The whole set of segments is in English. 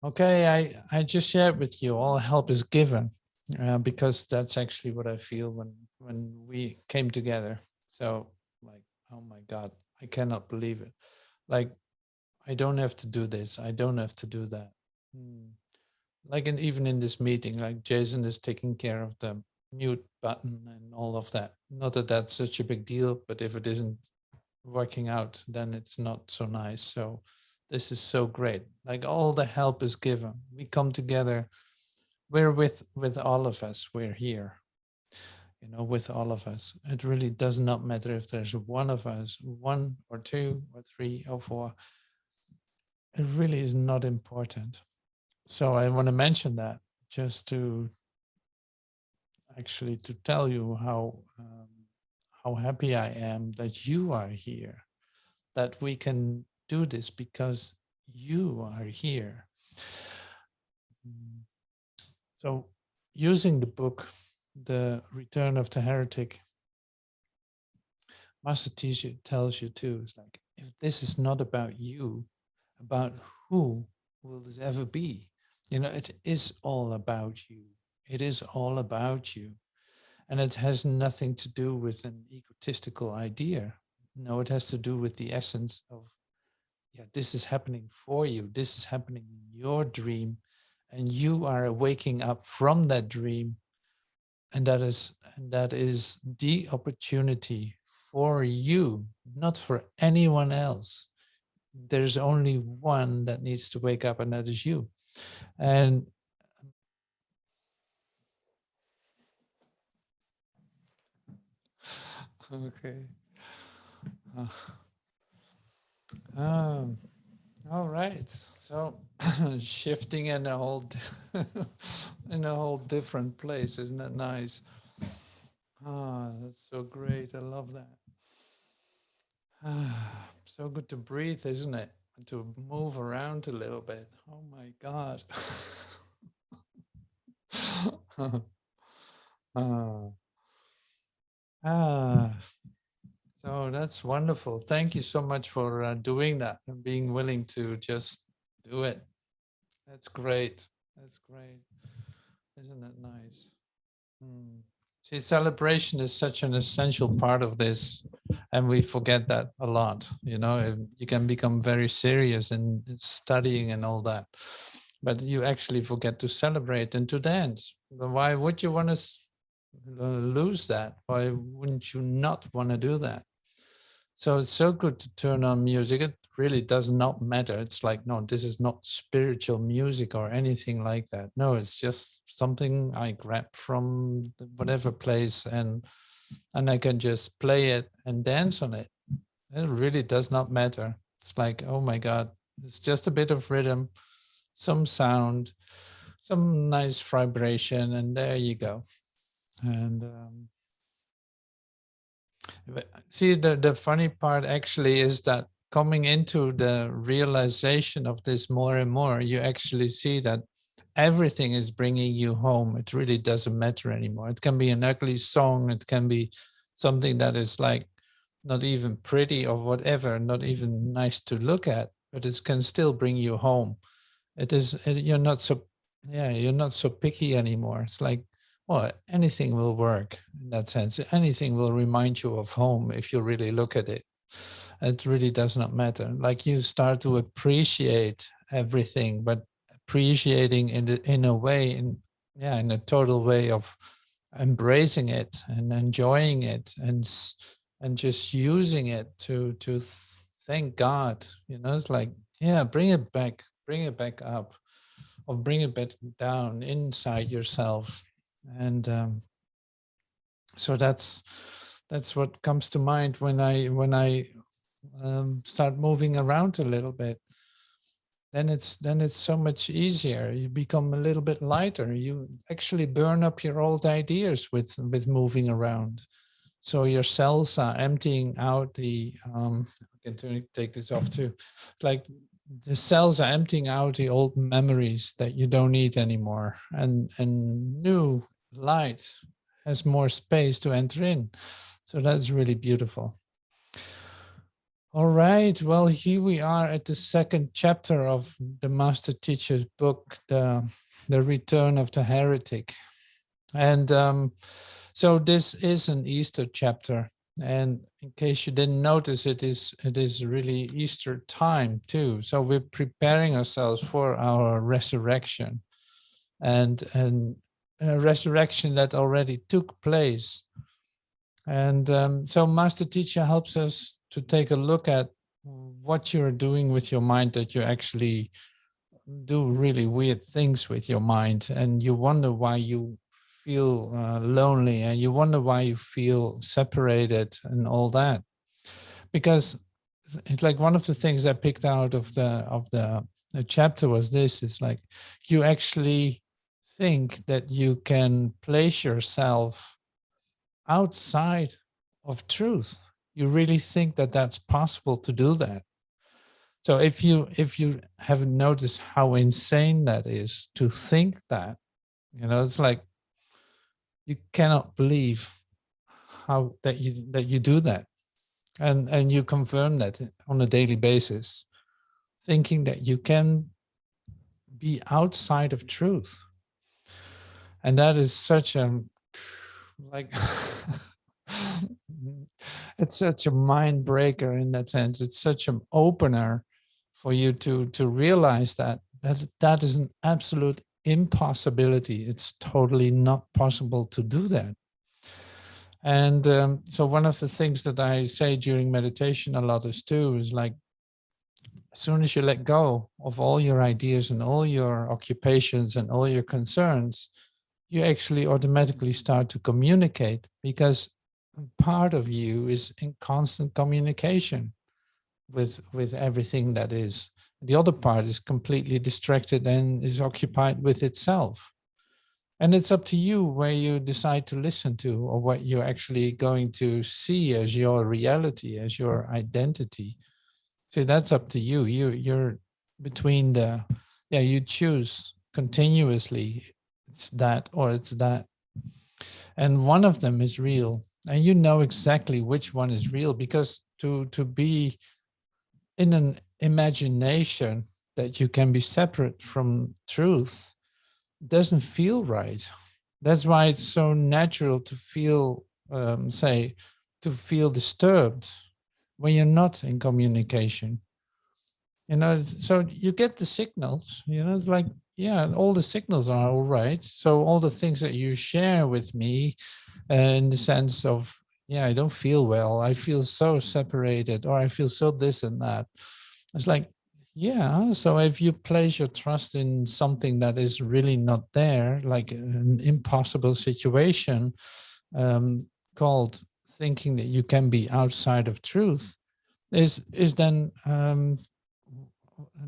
Okay, I just shared with you all help is given, because that's actually what I feel when we came together. So like, oh my God, I cannot believe it. Like, I don't have to do this. I don't have to do that. Hmm. Like, even in this meeting, like Jason is taking care of the mute button and all of that. Not that that's such a big deal, but if it isn't working out, then it's not so nice. So this is so great. Like, all the help is given. We come together. We're with all of us. We're here, with all of us. It really does not matter if there's one of us, one or two or three or four. It really is not important. So I want to mention that, just to actually to tell you how happy I am that you are here, that we can do this because you are here. So, using the book, The Return of the Heretic, Master Teacher tells you too, it's like, if this is not about you, about who will this ever be? It is all about you. It is all about you. And it has nothing to do with an egotistical idea. No, it has to do with the essence of, yeah, this is happening for you. This is happening in your dream. And you are waking up from that dream. And that is the opportunity for you, not for anyone else. There's only one that needs to wake up, and that is you. And okay. Um, all right. So shifting in a whole in a whole different place, isn't that nice? Ah, that's so great. I love that. Ah, so good to breathe, isn't it? And to move around a little bit. Oh my God. ah, ah. So that's wonderful. Thank you so much for doing that and being willing to just do it. That's great. That's great. Isn't it nice? Hmm. See, celebration is such an essential part of this, and we forget that a lot. You can become very serious in studying and all that, but you actually forget to celebrate and to dance. Why would you want to lose that? Why wouldn't you not want to do that? So it's so good to turn on music. It really does not matter. It's like, no, this is not spiritual music or anything like that. No, it's just something I grab from whatever place, and I can just play it and dance on it. It really does not matter. It's like, oh my God, it's just a bit of rhythm, some sound, some nice vibration, and there you go. And see, the funny part actually is that coming into the realization of this more and more, you actually see that everything is bringing you home. It really doesn't matter anymore. It can be an ugly song, it can be something that is like not even pretty or whatever, not even nice to look at, but it can still bring you home. You're not so, yeah, you're not so picky anymore. It's like, well, anything will work in that sense. Anything will remind you of home if you really look at it. It really does not matter. Like, you start to appreciate everything, but appreciating in a way, in a total way of embracing it and enjoying it, and just using it to thank God. It's like, yeah, bring it back up, or bring it back down inside yourself. And so that's what comes to mind when I start moving around a little bit. Then it's so much easier. You become a little bit lighter. You actually burn up your old ideas with moving around. So your cells are emptying out I can take this off too. Like, the cells are emptying out the old memories that you don't need anymore, and new light has more space to enter in. So that's really beautiful. All right. Well, here we are at the second chapter of the Master Teacher's book, the Return of the Heretic. And so this is an Easter chapter. And in case you didn't notice, it is really Easter time too. So we're preparing ourselves for our resurrection, and a resurrection that already took place. And so Master Teacher helps us to take a look at what you're doing with your mind, that you actually do really weird things with your mind, and you wonder why you feel lonely, and you wonder why you feel separated and all that. Because it's like one of the things I picked out of the chapter was this: it's like you actually think that you can place yourself outside of truth. You really think that that's possible to do that. So if you haven't noticed how insane that is to think that, it's like you cannot believe how that you do that, and you confirm that on a daily basis, thinking that you can be outside of truth. And that is such a like it's such a mind breaker in that sense. It's such an opener for you to realize that is an absolute impossibility. It's totally not possible to do that. And so one of the things that I say during meditation a lot is like, as soon as you let go of all your ideas and all your occupations and all your concerns, you actually automatically start to communicate, because part of you is in constant communication with everything that is. The other part is completely distracted and is occupied with itself. And it's up to you where you decide to listen to, or what you're actually going to see as your reality, as your identity. So that's up to you. You're between you choose continuously. It's that or it's that. And one of them is real. And you know exactly which one is real, because to be in an imagination that you can be separate from truth doesn't feel right. That's why it's so natural to feel, to feel disturbed when you're not in communication. So you get the signals, it's like, yeah, all the signals are all right. So all the things that you share with me, in the sense of, yeah, I don't feel well, I feel so separated, or I feel so this and that. It's like, yeah, so if you place your trust in something that is really not there, like an impossible situation, called thinking that you can be outside of truth, is then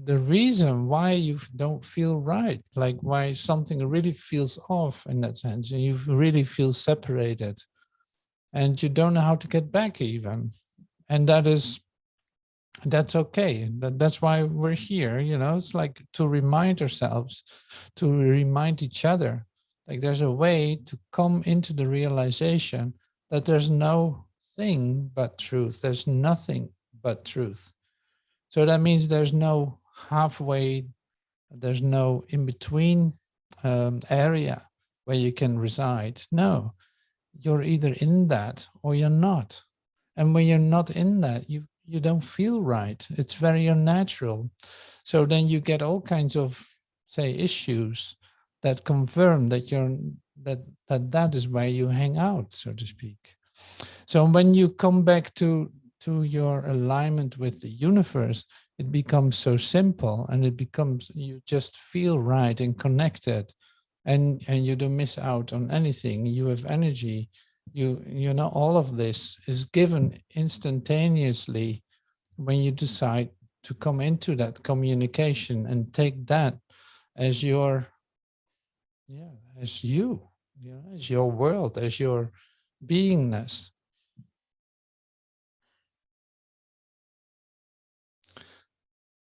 the reason why you don't feel right, like why something really feels off in that sense, and you really feel separated, and you don't know how to get back even. And that's okay. That's why we're here. It's like to remind ourselves, to remind each other, like there's a way to come into the realization that there's no thing but truth. There's nothing but truth. So that means there's no halfway, there's no in between area where you can reside. No, you're either in that or you're not. And when you're not in that, you don't feel right. It's very unnatural. So then you get all kinds of, say, issues that confirm that that is where you hang out, so to speak. So when you come back to your alignment with the universe, it becomes so simple, and it becomes, you just feel right and connected, and you don't miss out on anything. You have energy. All of this is given instantaneously when you decide to come into that communication and take that as your, as you, as your world, as your beingness.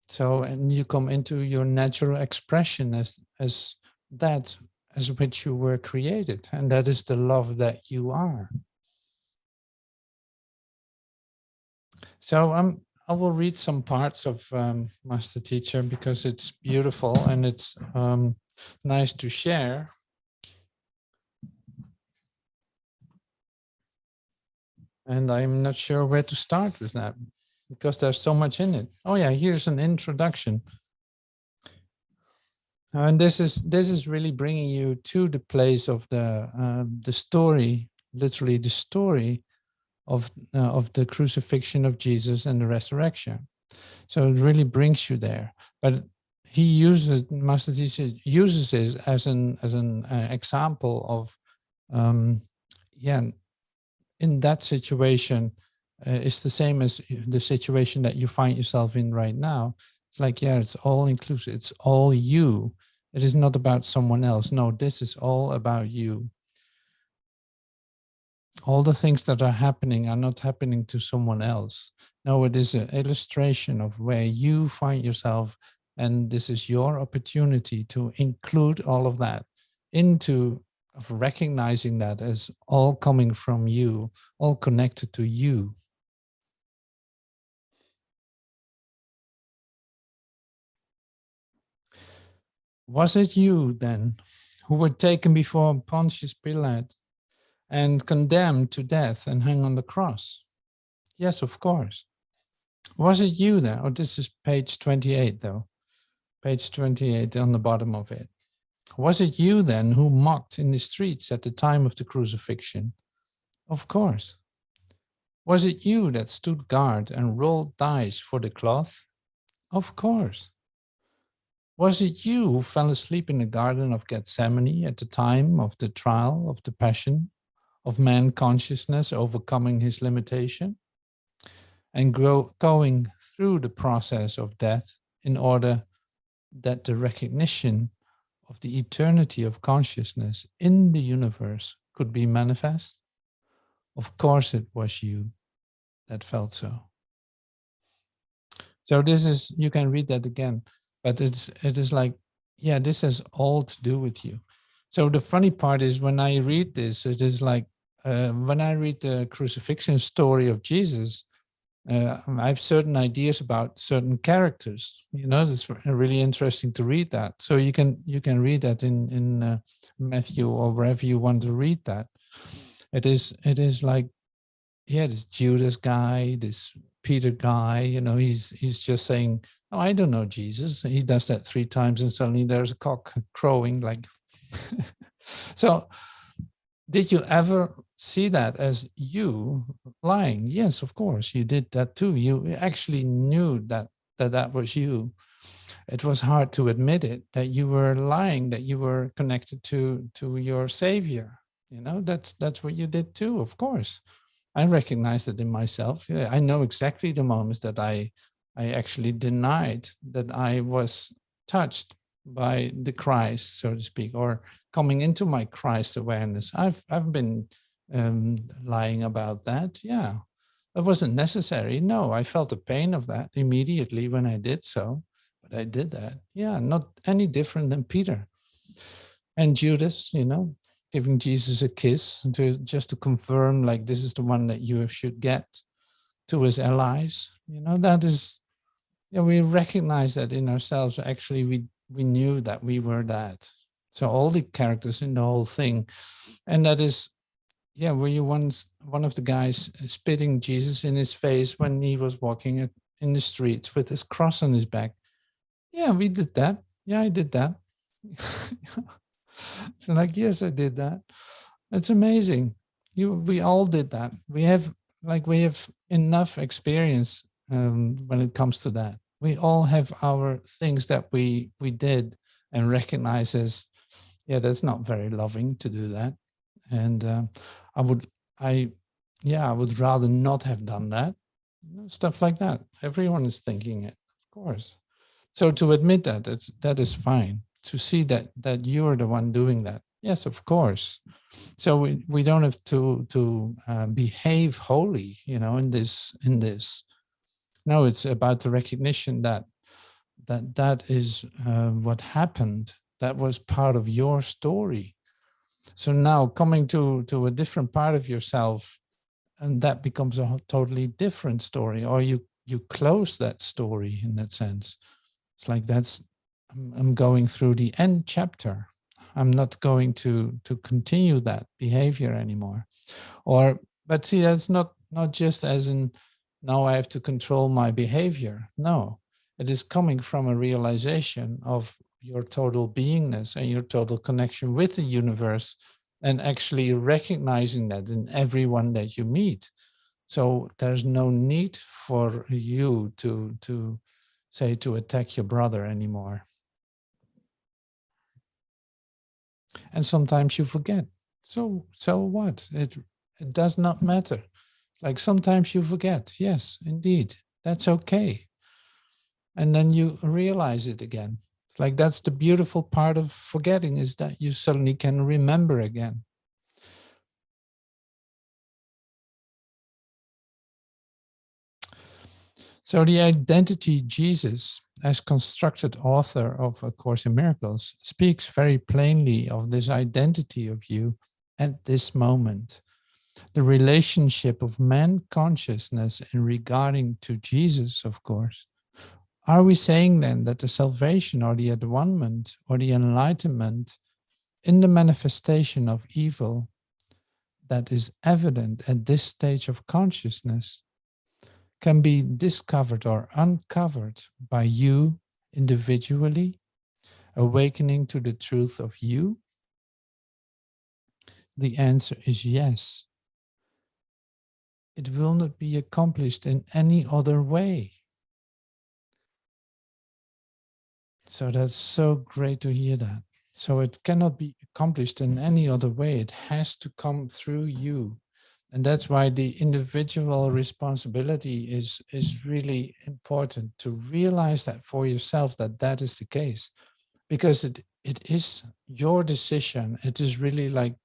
So, and you come into your natural expression as that as which you were created, and that is the love that you are. So I will read some parts of Master Teacher because it's beautiful and it's nice to share. And I'm not sure where to start with that because there's so much in it. Oh yeah, here's an introduction. And this is really bringing you to the place of the story, literally the story of the crucifixion of Jesus and the resurrection. So it really brings you there. But he uses, Master Teacher uses it as an example of, yeah, in that situation, it's the same as the situation that you find yourself in right now. It's like, yeah, it's all inclusive. It's all you. It is not about someone else. No, this is all about you. All the things that are happening are not happening to someone else. No, it is an illustration of where you find yourself. And this is your opportunity to include all of that into of recognizing that as all coming from you, all connected to you. Was it you then who were taken before Pontius Pilate and condemned to death and hung on the cross? Yes, of course. Was it you then? Oh, this is page 28 though. Page 28 on the bottom of it. Was it you then who mocked in the streets at the time of the crucifixion? Of course. Was it you that stood guard and rolled dice for the cloth? Of course. Was it you who fell asleep in the Garden of Gethsemane at the time of the trial of the passion of man consciousness overcoming his limitation and going through the process of death in order that the recognition of the eternity of consciousness in the universe could be manifest? Of course it was you that felt so. So this is, you can read that again, but it is like, yeah, this has all to do with you. So the funny part is when I read this, it is like, when I read the crucifixion story of Jesus, I have certain ideas about certain characters. You know, it's really interesting to read that. So you can read that in Matthew or wherever you want to read that. It is like, yeah, this Judas guy, this Peter guy. You know, he's just saying, "Oh, I don't know Jesus." He does that 3 times, and suddenly there's a cock crowing. Like, so did you ever see that as you lying? Yes, of course, you did that too. You actually knew that was you. It was hard to admit it, that you were lying, that you were connected to your Savior. You know, that's what you did too, of course. I recognize it in myself. Yeah, I know exactly the moments that I actually denied that I was touched by the Christ, so to speak, or coming into my Christ awareness. I've been lying about that. Yeah, it wasn't necessary. No, I felt the pain of that immediately when I did so, but I did that. Yeah, not any different than Peter and Judas, you know, giving Jesus a kiss just to confirm, like, this is the one that you should get, to his allies. You know, that is, yeah, we recognize that in ourselves. Actually, we knew that we were that. So all the characters in the whole thing, and that is, yeah, were you once one of the guys spitting Jesus in his face when he was walking in the streets with his cross on his back? Yeah, we did that. Yeah, I did that. So like, yes, I did that. It's amazing. We all did that. We have enough experience when it comes to that. We all have our things that we did and recognize as, yeah, that's not very loving to do that. And I would rather not have done that. You know, stuff like that. Everyone is thinking it, of course. So to admit that is fine. To see that you're the one doing that, yes, of course. So we don't have to behave holy, you know, in this. No, it's about the recognition that is what happened. That was part of your story. So now coming to a different part of yourself, and that becomes a totally different story, or you you close that story in that sense. It's like I'm going through the end chapter. I'm not going to continue that behavior anymore. But see, that's not just as in now I have to control my behavior. No, it is coming from a realization of your total beingness and your total connection with the universe, and actually recognizing that in everyone that you meet. So there's no need for you to say to attack your brother anymore. And sometimes you forget. So what? It does not matter. Like sometimes you forget. Yes, indeed. That's okay. And then you realize it again. It's like that's the beautiful part of forgetting, is that you suddenly can remember again. So the identity Jesus, as constructed author of A Course in Miracles, speaks very plainly of this identity of you at this moment. The relationship of man consciousness in regarding to Jesus, of course. Are we saying then that the salvation or the advancement or the enlightenment in the manifestation of evil that is evident at this stage of consciousness can be discovered or uncovered by you individually, awakening to the truth of you? The answer is yes. It will not be accomplished in any other way. So that's so great to hear that. So it cannot be accomplished in any other way. It has to come through you. And that's why the individual responsibility is really important, to realize that for yourself, that is the case. Because it is your decision. It is really like,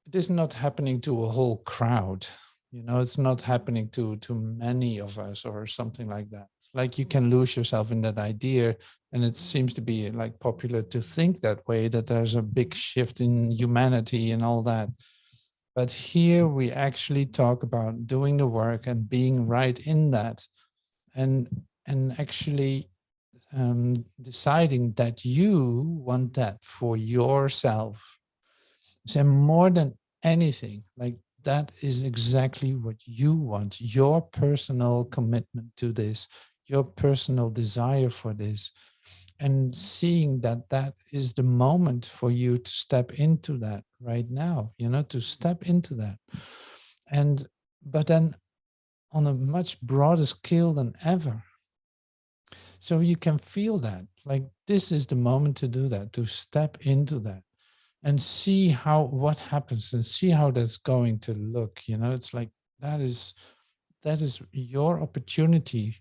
it is not happening to a whole crowd. You know, it's not happening to many of us or something like that. Like you can lose yourself in that idea, and it seems to be like popular to think that way, that there's a big shift in humanity and all that. But here we actually talk about doing the work and being right in that, and actually deciding that you want that for yourself. So more than anything, like that is exactly what you want, your personal commitment to this, your personal desire for this, and seeing that that is the moment for you to step into that right now, you know, to step into that. And but then on a much broader scale than ever. So you can feel that, like this is the moment to do that, to step into that and see what happens and see how that's going to look. You know, it's like that is your opportunity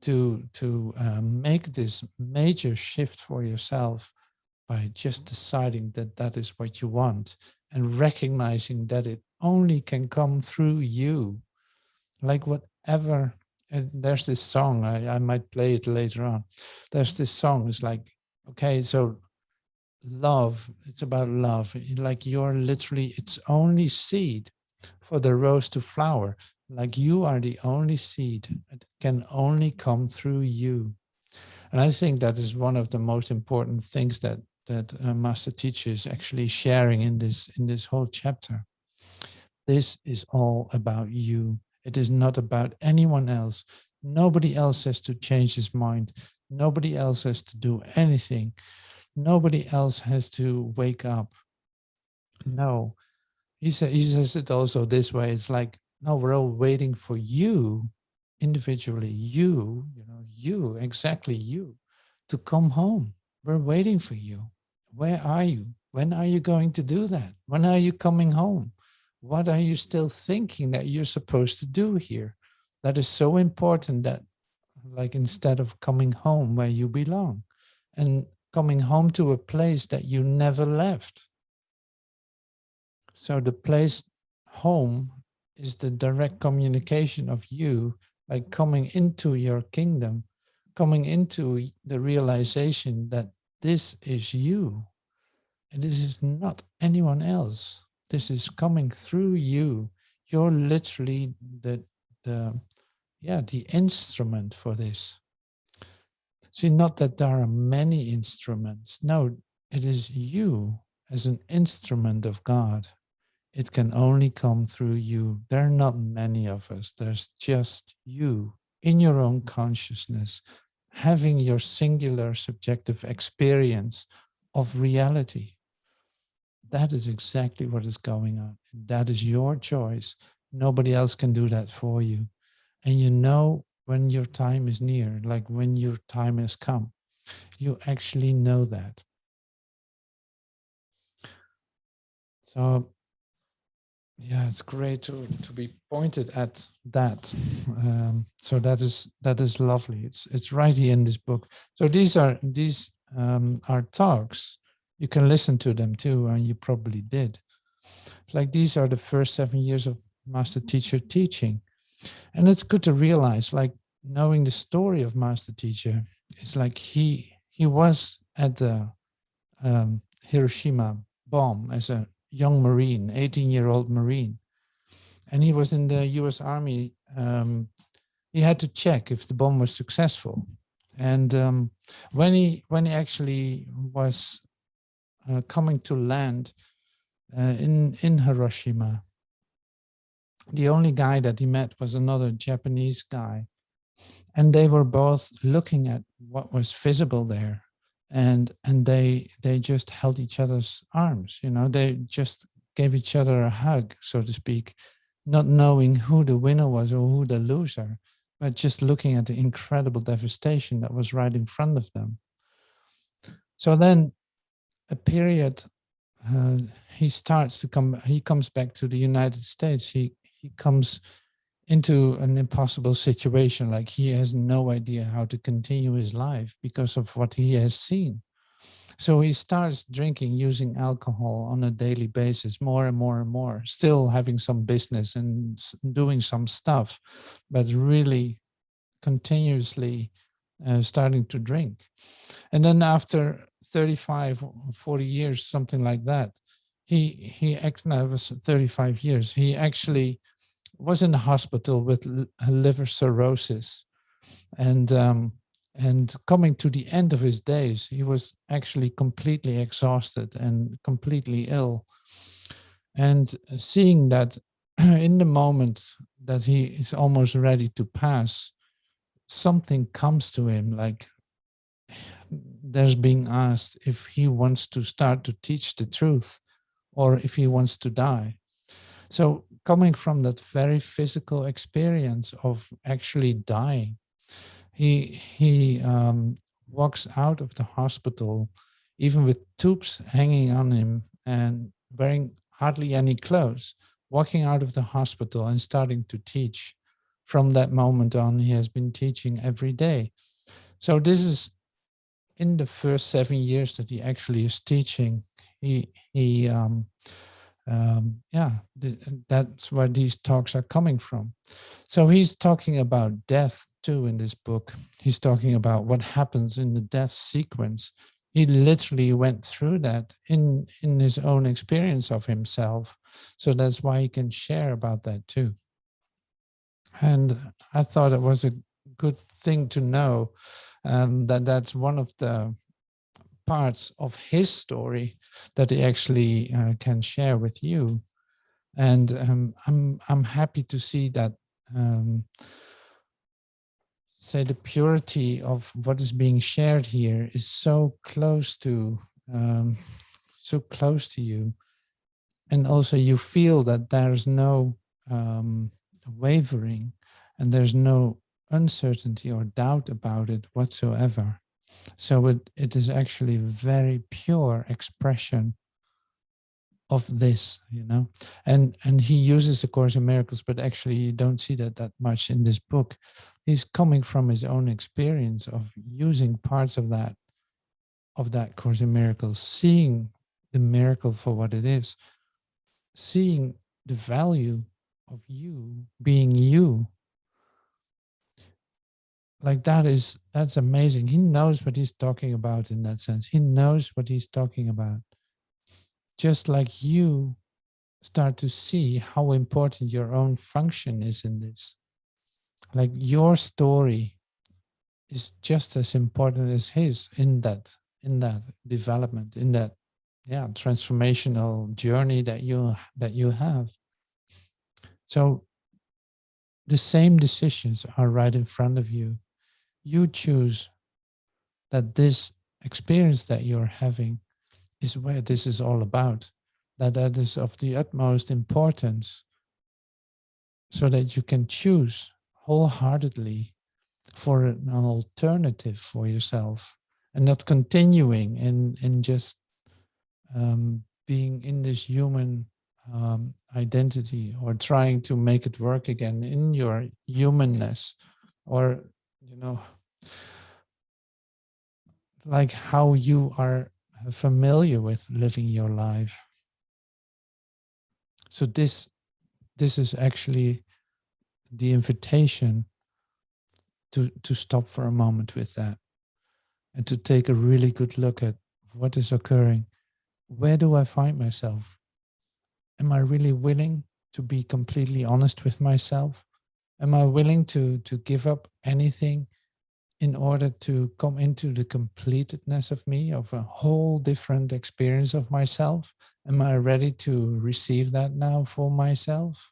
to make this major shift for yourself by just deciding that that is what you want, and recognizing that it only can come through you. Like whatever, there's this song, I might play it later on. There's this song, it's like, okay, so love, it's about love. Like you're literally its only seed for the rose to flower. Like you are the only seed. It can only come through you. And I think that is one of the most important things that Master Teacher is actually sharing in this whole chapter. This is all about you. It is not about anyone else. Nobody else has to change his mind. Nobody else has to do anything. Nobody else has to wake up. No. He says it also this way. It's like, no, we're all waiting for you individually, you, exactly you, to come home. We're waiting for you. Where are you? When are you going to do that? When are you coming home? What are you still thinking that you're supposed to do here? That is so important, that like instead of coming home where you belong and coming home to a place that you never left. So the place home is the direct communication of you, like coming into your kingdom, coming into the realization that this is you and this is not anyone else. This is coming through you. You're literally the the instrument for this. See, not that there are many instruments. No, it is you as an instrument of God. It can only come through you. There are not many of us. There's just you in your own consciousness, having your singular subjective experience of reality. That is exactly what is going on. That is your choice. Nobody else can do that for you. And you know when your time is near, like when your time has come. You actually know that. So, yeah, it's great to be pointed at that. So that is lovely. It's right here in this book. So these are talks. You can listen to them too, and you probably did. Like these are the first 7 years of master teacher teaching, and it's good to realize, like knowing the story of master teacher. It's like he was at the Hiroshima bomb as a young Marine, 18-year-old Marine. And he was in the US Army. He had to check if the bomb was successful. And when he actually was coming to land in Hiroshima, the only guy that he met was another Japanese guy. And they were both looking at what was visible there. And they just held each other's arms, they just gave each other a hug, so to speak, not knowing who the winner was or who the loser, but just looking at the incredible devastation that was right in front of them. So then a period, he comes back to the United States. He comes into an impossible situation, like he has no idea how to continue his life because of what he has seen. So he starts drinking, using alcohol on a daily basis, more and more and more, still having some business and doing some stuff, but really continuously starting to drink. And then after 35, 40 years, something like that, it was 35 years, he actually was in the hospital with liver cirrhosis, and coming to the end of his days, he was actually completely exhausted and completely ill. And seeing that in the moment that he is almost ready to pass, something comes to him, like there's being asked if he wants to start to teach the truth or if he wants to die. So coming from that very physical experience of actually dying, he walks out of the hospital, even with tubes hanging on him and wearing hardly any clothes, walking out of the hospital and starting to teach. From that moment on, he has been teaching every day. So this is in the first 7 years that he actually is teaching. That's where these talks are coming from. So he's talking about death too in this book. He's talking about what happens in the death sequence. He literally went through that in his own experience of himself. So that's why he can share about that too. And I thought it was a good thing to know that's one of the parts of his story that he actually can share with you. And I'm happy to see that, say, the purity of what is being shared here is so close to you, and also you feel that there's no wavering and there's no uncertainty or doubt about it whatsoever. So it is actually a very pure expression of this, and he uses the Course in Miracles, but actually you don't see that much in this book. He's coming from his own experience of using parts of that Course in Miracles, seeing the miracle for what it is, seeing the value of you being you. Like that's amazing. He knows what he's talking about in that sense. He knows what he's talking about. Just like you start to see how important your own function is in this. Like your story is just as important as his in that development, in that transformational journey that you have. So the same decisions are right in front of you. You choose that this experience that you're having is where this is all about, that is of the utmost importance, so that you can choose wholeheartedly for an alternative for yourself, and not continuing in just being in this human identity, or trying to make it work again in your humanness, or like how you are familiar with living your life. So this is actually the invitation to stop for a moment with that, and to take a really good look at what is occurring. Where do I find myself? Am I really willing to be completely honest with myself? Am I willing to give up anything in order to come into the completedness of me, of a whole different experience of myself? Am I ready to receive that now for myself?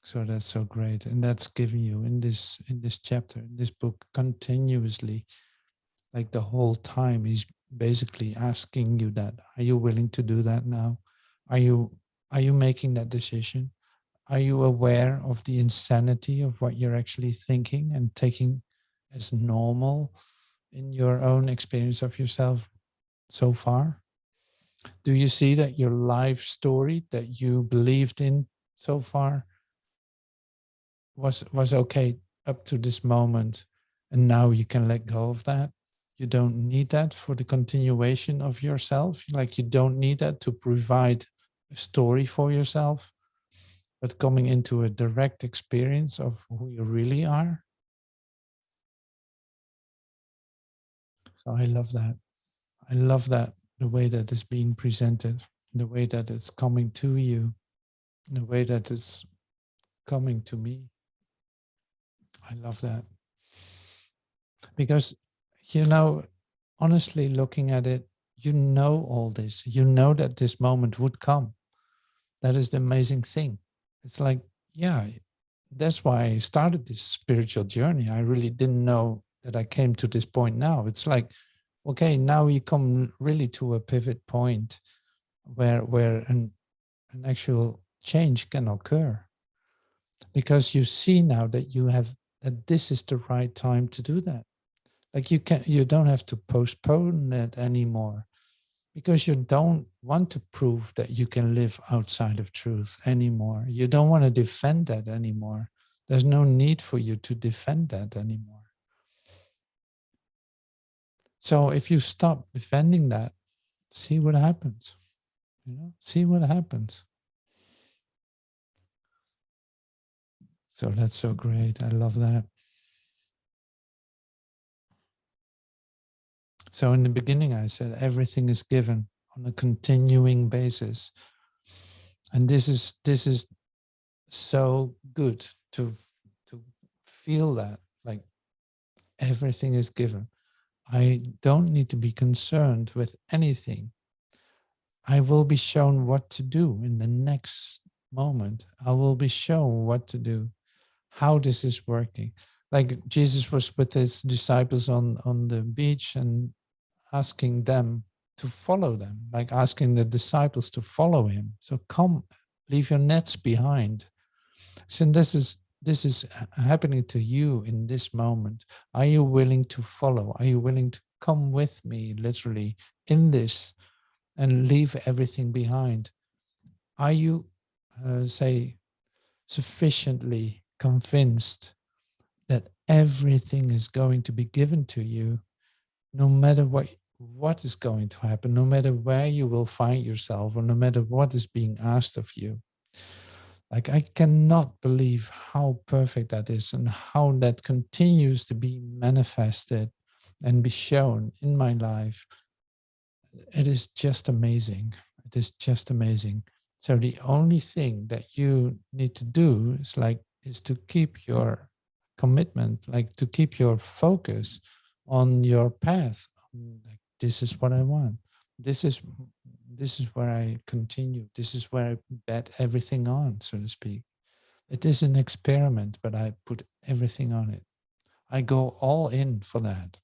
So that's so great. And that's given you in this chapter, in this book, continuously, like the whole time. He's basically asking you that. Are you willing to do that now? Are you making that decision? Are you aware of the insanity of what you're actually thinking and taking as normal in your own experience of yourself so far? Do you see that your life story that you believed in so far was okay up to this moment, and now you can let go of that? You don't need that for the continuation of yourself. Like, you don't need that to provide a story for yourself, but coming into a direct experience of who you really are. So I love that. I love that, the way that it's being presented, the way that it's coming to you, the way that it's coming to me. I love that. Because, honestly, looking at it, all this. You know that this moment would come. That is the amazing thing. It's like, yeah, that's why I started this spiritual journey. I really didn't know that I came to this point now. It's like, okay, now you come really to a pivot point where an actual change can occur, because you see now that that this is the right time to do that. Like, you don't have to postpone it anymore, because you don't want to prove that you can live outside of truth anymore. You don't want to defend that anymore. There's no need for you to defend that anymore. So if you stop defending that, see what happens. See what happens. So that's so great. I love that. So in the beginning, I said everything is given on a continuing basis, and this is so good to feel that, like, everything is given. I don't need to be concerned with anything. I will be shown what to do in the next moment. I will be shown what to do, how this is working. Like, Jesus was with his disciples on the beach and asking them to follow them, like asking the disciples to follow him. So come, leave your nets behind. So this is happening to you in this moment. Are you willing to follow? Are you willing to come with me, literally, in this, and leave everything behind? Are you, say, sufficiently convinced that everything is going to be given to you, no matter what is going to happen, no matter where you will find yourself, or no matter what is being asked of you? Like, I cannot believe how perfect that is, and how that continues to be manifested and be shown in my life. It is just amazing. It is just amazing. So the only thing that you need to do is to keep your commitment, like to keep your focus on your path. Like, this is what I want. This is where I continue. This is where I bet everything on, so to speak. It is an experiment, but I put everything on it. I go all in for that.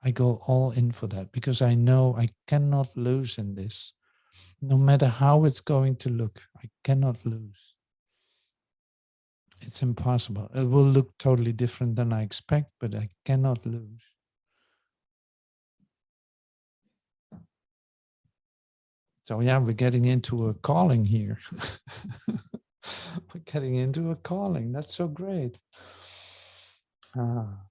I go all in for that because I know I cannot lose in this. No matter how it's going to look, I cannot lose. It's impossible. It will look totally different than I expect, but I cannot lose. So yeah, we're getting into a calling here. We're getting into a calling. That's so great. Ah.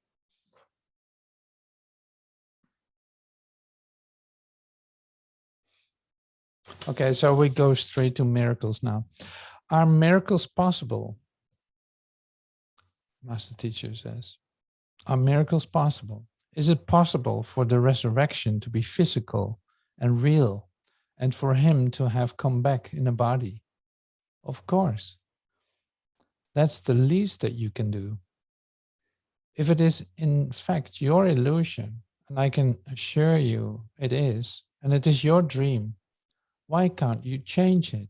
Okay, so we go straight to miracles now. Are miracles possible? Master Teacher says. Are miracles possible? Is it possible for the resurrection to be physical and real and for him to have come back in a body? Of course. That's the least that you can do. If it is in fact your illusion, and I can assure you it is, and it is your dream, why can't you change it?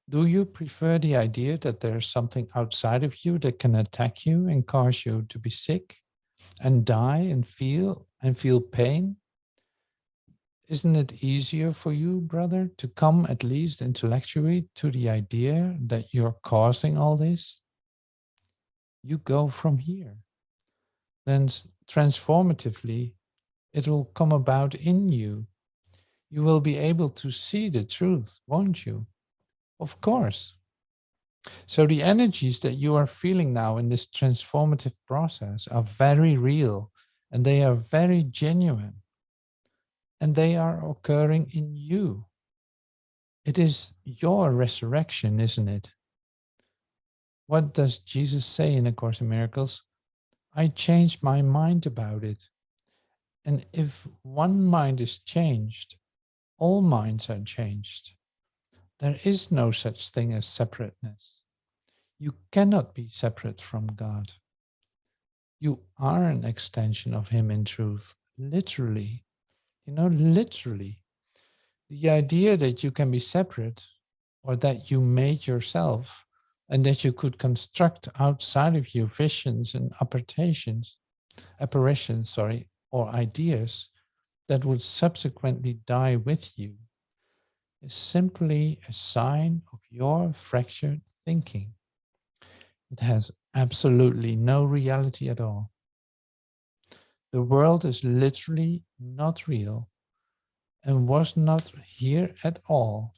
Do you prefer the idea that there's something outside of you that can attack you and cause you to be sick and die and feel pain? Isn't it easier for you, brother, to come at least intellectually to the idea that you're causing all this? You go from here. Then transformatively, it'll come about in you. You will be able to see the truth, won't you? Of course. So the energies that you are feeling now in this transformative process are very real and they are very genuine and they are occurring in you. It is your resurrection, isn't it? What does Jesus say in A Course in Miracles? I changed my mind about it. And if one mind is changed, all minds are changed. There is no such thing as separateness. You cannot be separate from God. You are an extension of Him in truth, literally. Literally. The idea that you can be separate or that you made yourself and that you could construct outside of you visions and apparitions, or ideas that would subsequently die with you is simply a sign of your fractured thinking. It has absolutely no reality at all. The world is literally not real and was not here at all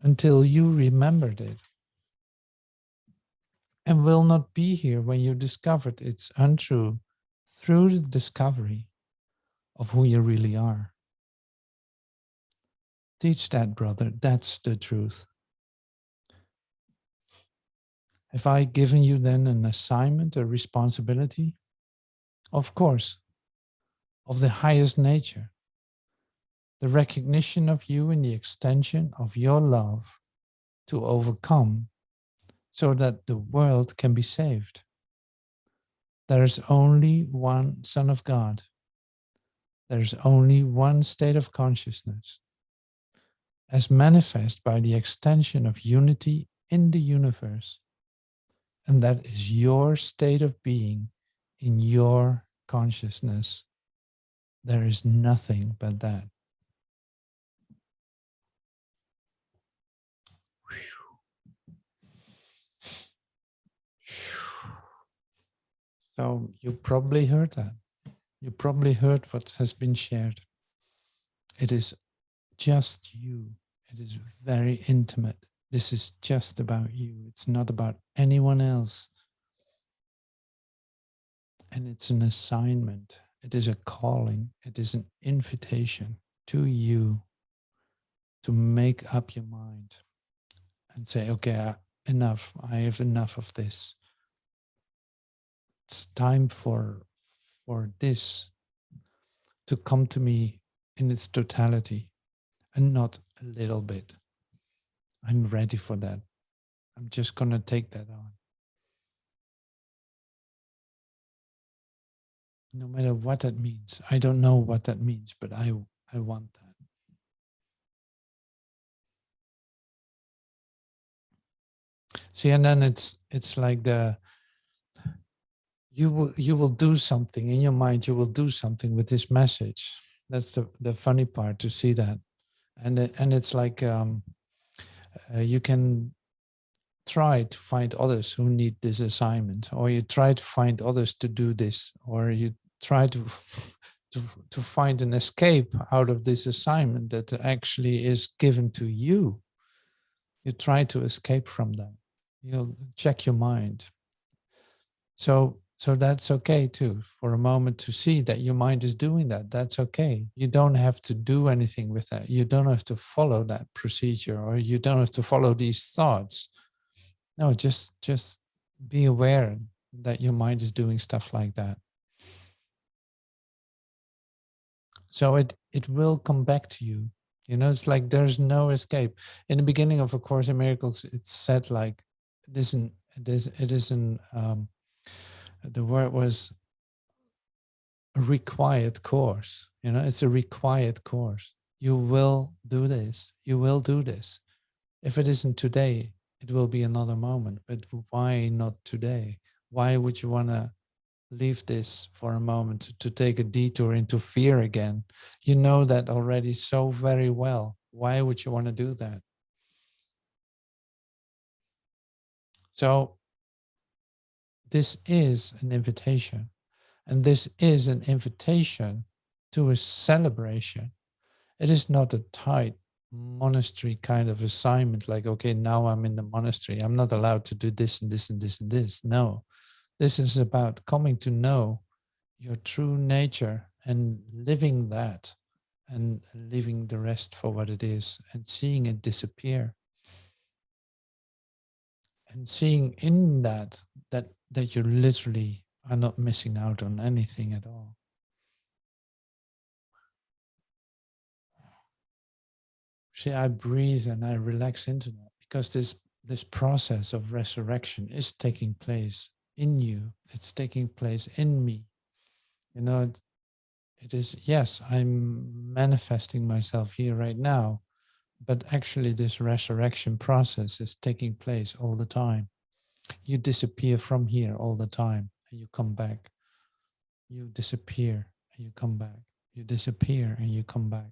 until you remembered it, and will not be here when you discovered its untrue through the discovery of who you really are. Teach that, brother. That's the truth. Have I given you then an assignment, a responsibility? Of course, of the highest nature. The recognition of you in the extension of your love to overcome so that the world can be saved. There is only one Son of God. There is only one state of consciousness, as manifest by the extension of unity in the universe. And that is your state of being in your consciousness. There is nothing but that. So you probably heard that. You probably heard what has been shared. It is just you. It is very intimate. This is just about you. It's not about anyone else. And it's an assignment. It is a calling. It is an invitation to you to make up your mind and say, okay, enough. I have enough of this. It's time for this to come to me in its totality. and not a little bit. I'm ready for that. I'm just going to take that on. No matter what that means. I don't know what that means, but I want that. See, and then it's like you will do something in your mind. You will do something with this message. That's the funny part, to see that, and it's like you can try to find others who need this assignment, or you try to find others to do this, or you try to to find an escape out of this assignment that actually is given to you. You try to escape from that. You'll check your mind. So that's okay too, for a moment, to see that your mind is doing that. That's okay. You don't have to do anything with that. You don't have to follow that procedure, or you don't have to follow these thoughts. No, just be aware that your mind is doing stuff like that. So it will come back to you. You know, it's like there's no escape. In the beginning of A Course in Miracles, it's said like it isn't the word was a required course. You know, it's a required course. You will do this. You will do this. If it isn't today, it will be another moment. But why not today? Why would you want to leave this for a moment to take a detour into fear again? You know that already so very well. Why would you want to do that? So this is an invitation. And this is an invitation to a celebration. It is not a tight monastery kind of assignment, like, okay, now I'm in the monastery. I'm not allowed to do this and this and this and this. No, this is about coming to know your true nature and living that, and leaving the rest for what it is, and seeing it disappear, and seeing in that you literally are not missing out on anything at all. See, I breathe and I relax into that, because this process of resurrection is taking place in you. It's taking place in me. You know, it is, yes, I'm manifesting myself here right now, but actually this resurrection process is taking place all the time. You disappear from here all the time, and you come back. You disappear and you come back. You disappear and you come back.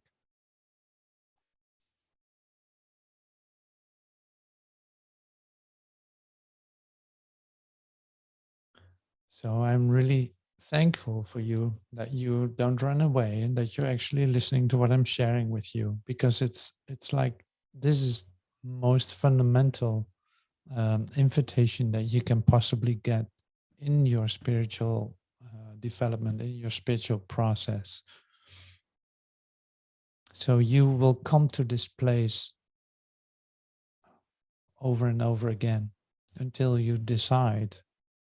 So I'm really thankful for you, that you don't run away, and that you're actually listening to what I'm sharing with you, because it's like this is most fundamental invitation that you can possibly get in your spiritual development, in your spiritual process. So you will come to this place over and over again until you decide,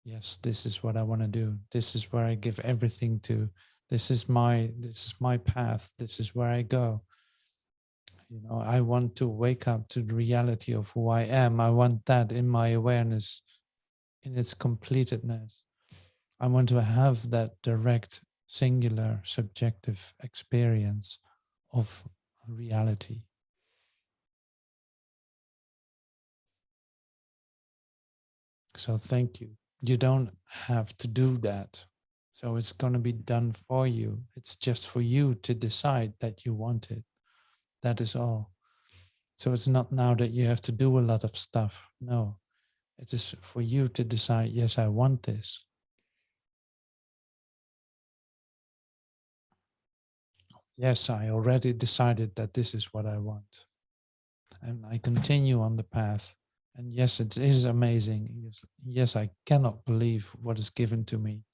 yes, this is what I want to do. This is where I give everything to. This is my path. This is where I go. You know, I want to wake up to the reality of who I am. I want that in my awareness, in its completedness. I want to have that direct, singular, subjective experience of reality. So thank you. You don't have to do that. So it's going to be done for you. It's just for you to decide that you want it. That is all. So it's not now that you have to do a lot of stuff. No, it is for you to decide, yes, I want this. Yes, I already decided that this is what I want. And I continue on the path. And yes, it is amazing. Yes, I cannot believe what is given to me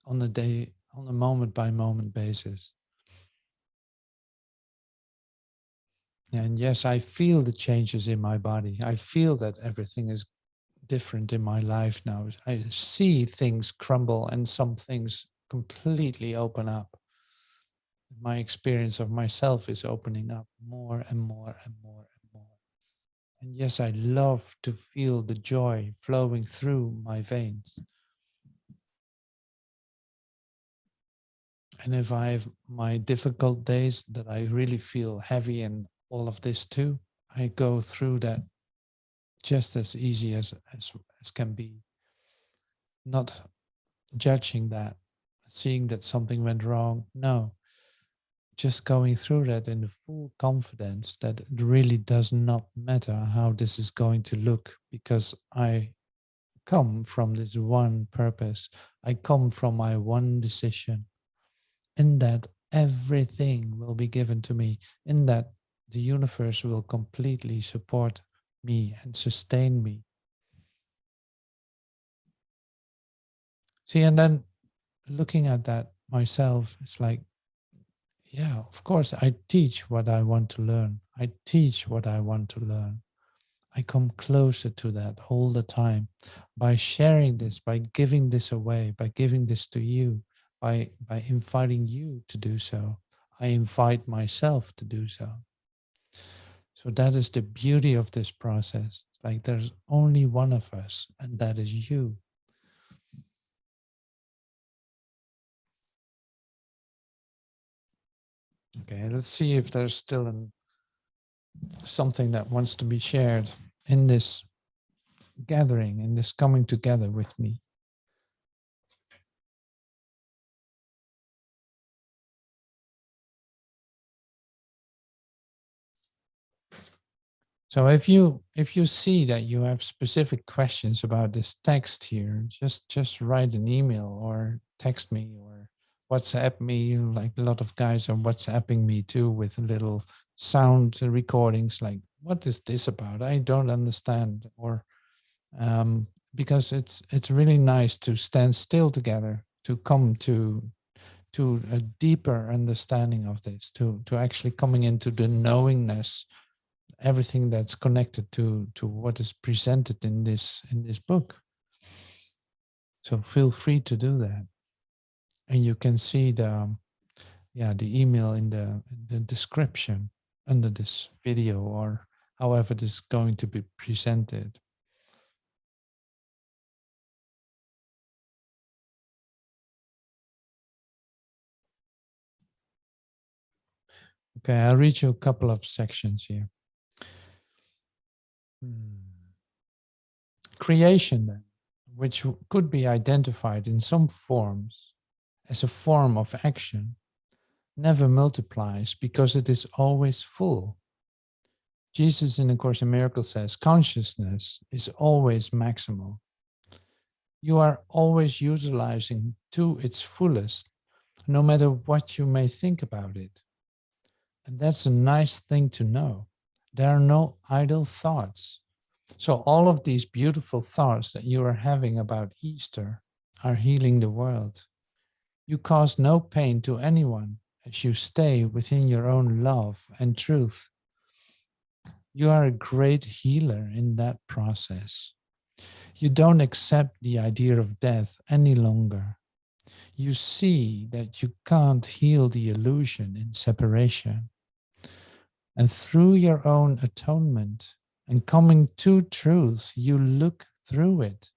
on a moment by moment basis. And yes, I feel the changes in my body. I feel that everything is different in my life now. I see things crumble and some things completely open up. my experience of myself is opening up more and more and more and more. And yes, I love to feel the joy flowing through my veins. And if I have my difficult days that I really feel heavy and all of this too, I go through that just as easy as can be, not judging that, seeing that something went wrong. No, just going through that in the full confidence that it really does not matter how this is going to look, because I come from this one purpose. I come from my one decision. In that, everything will be given to me. In that, the universe will completely support me and sustain me. See, and then looking at that myself, it's like, yeah, of course, I teach what I want to learn. I teach what I want to learn. I come closer to that all the time by sharing this, by giving this away, by giving this to you, by inviting you to do so. I invite myself to do so. So that is the beauty of this process. Like there's only one of us, and that is you. Okay, let's see if there's still something that wants to be shared in this gathering, in this coming together with me. So if you see that you have specific questions about this text here, just write an email or text me or WhatsApp me. Like a lot of guys are WhatsApping me too with little sound recordings. Like, what is this about? I don't understand. Or because it's really nice to stand still together, to come to a deeper understanding of this, to actually coming into the knowingness, everything that's connected to what is presented in this book. So feel free to do that, and you can see the email in the description under this video, or however it is going to be presented. Okay, I'll read you a couple of sections here. Creation, then, which could be identified in some forms as a form of action, never multiplies because it is always full. Jesus in A Course in Miracles says, consciousness is always maximal. You are always utilizing to its fullest, no matter what you may think about it. And that's a nice thing to know. There are no idle thoughts. So all of these beautiful thoughts that you are having about Easter are healing the world. You cause no pain to anyone as you stay within your own love and truth. You are a great healer in that process. You don't accept the idea of death any longer. You see that you can't heal the illusion in separation. And through your own atonement and coming to truth, you look through it,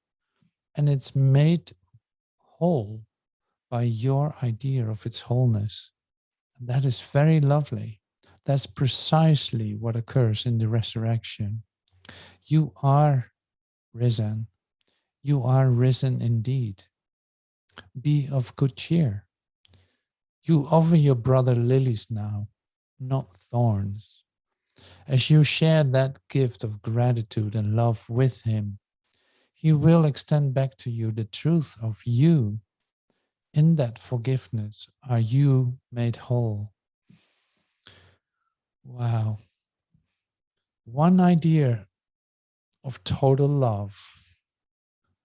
and it's made whole by your idea of its wholeness. And that is very lovely. That's precisely what occurs in the resurrection. You are risen. You are risen indeed. Be of good cheer. You offer your brother lilies now, not thorns. As you share that gift of gratitude and love with him, he will extend back to you the truth of you. In that forgiveness are you made whole. Wow. One idea of total love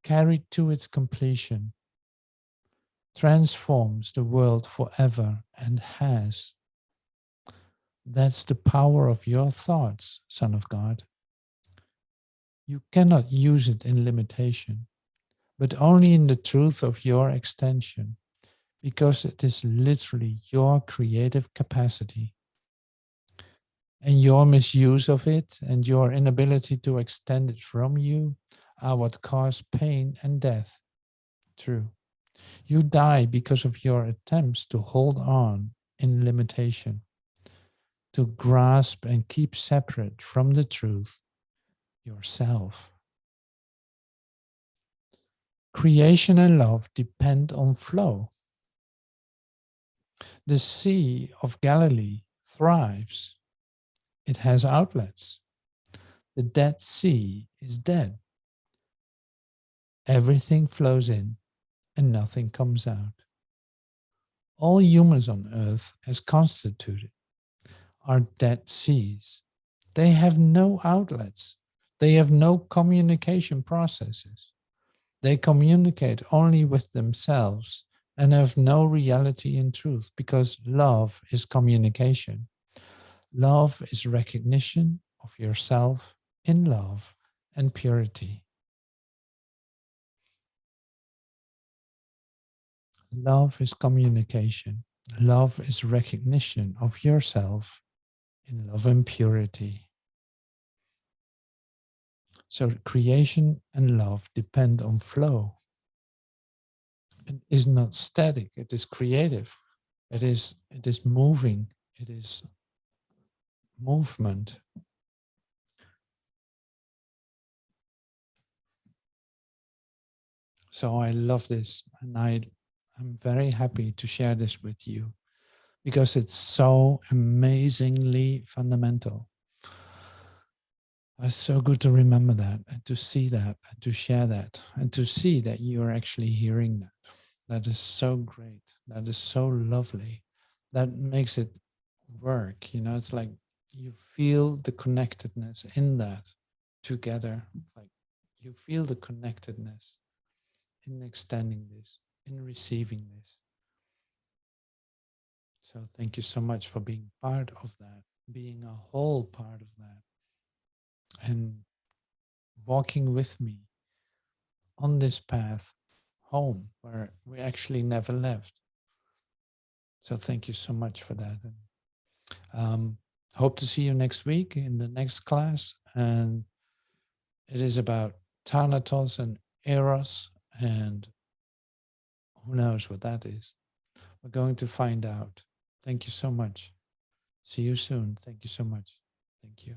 carried to its completion transforms the world forever and has. That's the power of your thoughts, Son of God. You cannot use it in limitation, but only in the truth of your extension. because it is literally your creative capacity. And your misuse of it and your inability to extend it from you are what cause pain and death. True. You die because of your attempts to hold on in limitation, to grasp and keep separate from the truth, yourself. Creation and love depend on flow. The Sea of Galilee thrives. It has outlets. The Dead Sea is dead. Everything flows in and nothing comes out. All humans on earth, as constituted, are dead seas. They have no outlets. They have no communication processes. They communicate only with themselves and have no reality in truth, because love is communication. Love is recognition of yourself in love and purity. Love is communication. Love is recognition of yourself in love and purity. So creation and love depend on flow. It is not static, it is creative. It is moving, it is movement. So I love this, and I'm very happy to share this with you because it's so amazingly fundamental. It's so good to remember that and to see that and to share that and to see that you are actually hearing that. That is so great. That is so lovely. That makes it work. You know, it's like you feel the connectedness in that together. Like you feel the connectedness in extending this, in receiving this. So thank you so much for being part of that, being a whole part of that, and walking with me on this path home where we actually never left. So thank you so much for that. And hope to see you next week in the next class. And it is about Thanatos and Eros, and who knows what that is. We're going to find out. Thank you so much. See you soon. Thank you so much. Thank you.